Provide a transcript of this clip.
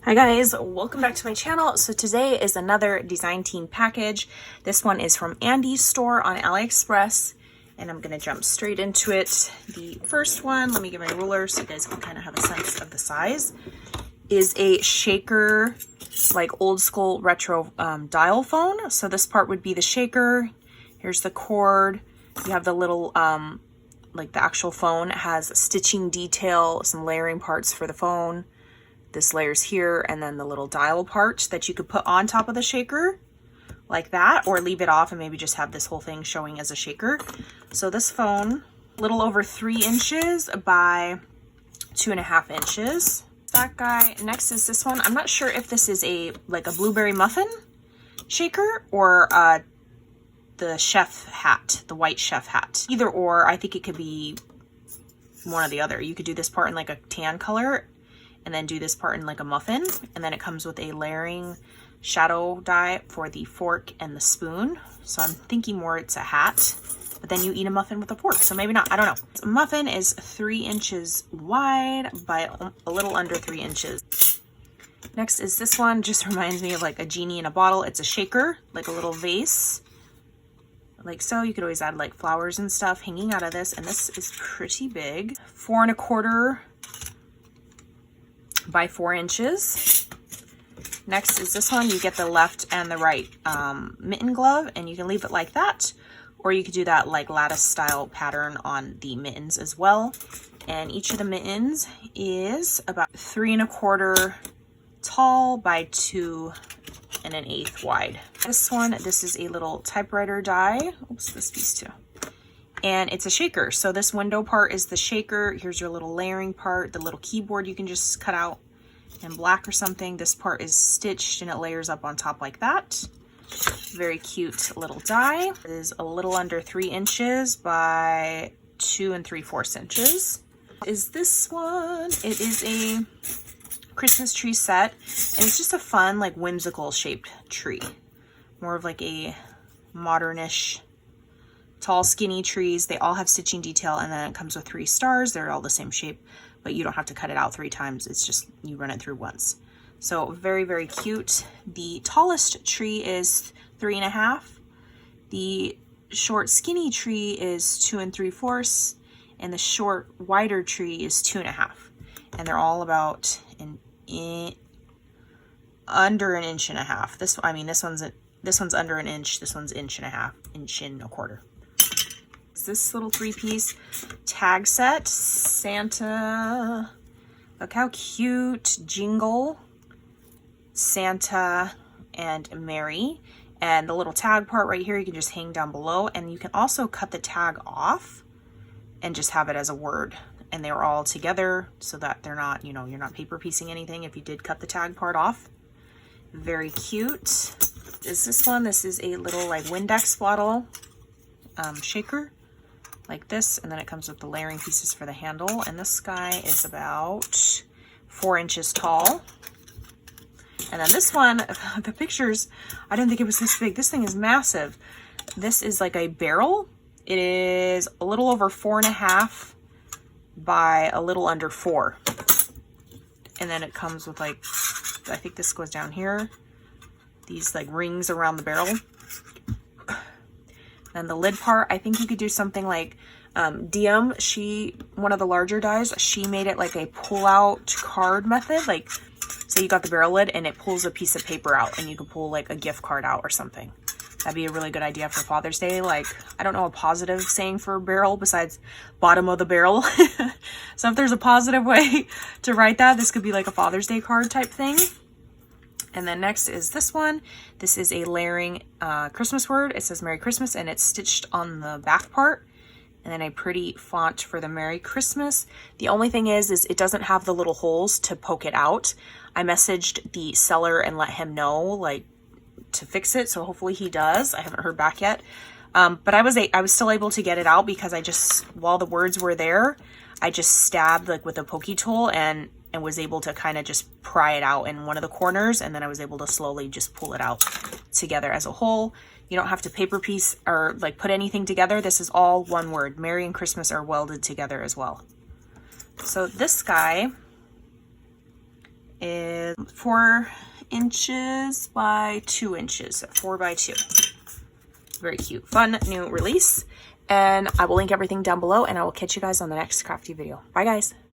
Hi guys, welcome back to my channel. So today is another design team package. This one is from Andy's store on Aliexpress, and I'm gonna jump straight into it. The first one, let me get my ruler so you guys can kind of have a sense of the size, is a shaker, like old school retro dial phone. So this part would be the shaker. Here's the cord. You have the little, like the actual phone has stitching detail, some layering parts for the phone. This layers here, and then the little dial part that you could put on top of the shaker like that, or leave it off and maybe just have this whole thing showing as a shaker. So this phone, a little over 3 inches by 2.5 inches. That guy. Next is this one. I'm not sure if this is like a blueberry muffin shaker or the chef hat, the white chef hat. Either or, I think it could be one or the other. You could do this part in like a tan color and then do this part in like a muffin. And then it comes with a layering shadow die for the fork and the spoon. So I'm thinking more it's a hat, but then you eat a muffin with a fork. So maybe not, I don't know. A muffin is 3 inches wide by a little under 3 inches. Next is this one. Just reminds me of like a genie in a bottle. It's a shaker, like a little vase. Like so, you could always add like flowers and stuff hanging out of this. And this is pretty big, 4 1/4 by 4 inches. Next is this one. You get the left and the right mitten glove, and you can leave it like that, or you could do that like lattice style pattern on the mittens as well. And each of the mittens is about 3 1/4 tall by 2 1/8 wide. This one, this is a little typewriter die. Oops, this piece too. And it's a shaker. So this window part is the shaker. Here's your little layering part. The little keyboard you can just cut out in black or something. This part is stitched and it layers up on top like that. Very cute little die. It is a little under 3 inches by 2 3/4 inches. Is this one? It is a Christmas tree set, and it's just a fun, like whimsical shaped tree. More of like a modernish, tall, skinny trees. They all have stitching detail, and then it comes with 3 stars. They're all the same shape, but you don't have to cut it out 3 times. It's just, you run it through once. So very, very cute. The tallest tree is 3 1/2. The short, skinny tree is 2 3/4, and the short, wider tree is 2 1/2. And they're all about under 1.5 inches. This one's under 1 inch. This one's 1.5 inches, 1 1/4. This little 3-piece tag set, Santa, look how cute, Jingle, Santa, and Mary. And the little tag part right here, you can just hang down below, and you can also cut the tag off and just have it as a word. And they're all together so that they're not, you know, you're not paper piecing anything if you did cut the tag part off. Very cute. Is this one? This is a little like Windex bottle shaker like this, and then it comes with the layering pieces for the handle. And this guy is about 4 inches tall. And then this one, the pictures, I didn't think it was this big. This thing is massive. This is like a barrel. It is a little over 4 1/2 by a little under 4. And then it comes with like, I think this goes down here, these like rings around the barrel. And the lid part, I think you could do something like Diem, one of the larger dies, she made it like a pull-out card method. Like, say you got the barrel lid and it pulls a piece of paper out, and you could pull like a gift card out or something. That'd be a really good idea for Father's Day. Like, I don't know a positive saying for a barrel besides bottom of the barrel. So if there's a positive way to write that, this could be like a Father's Day card type thing. And then next is this one. This is a layering Christmas word. It says Merry Christmas, and it's stitched on the back part. And then a pretty font for the Merry Christmas. The only thing is it doesn't have the little holes to poke it out. I messaged the seller and let him know, like, to fix it. So hopefully he does. I haven't heard back yet. But I was still able to get it out because while the words were there, I just stabbed like with a pokey tool and was able to kind of just pry it out in one of the corners, and then I was able to slowly just pull it out together as a whole. You don't have to paper piece or like put anything together. This is all one word. Merry and Christmas are welded together as well. So this guy is 4 inches by 2 inches, so 4 by 2. Very cute, fun new release. And I will link everything down below, and I will catch you guys on the next crafty video. Bye guys.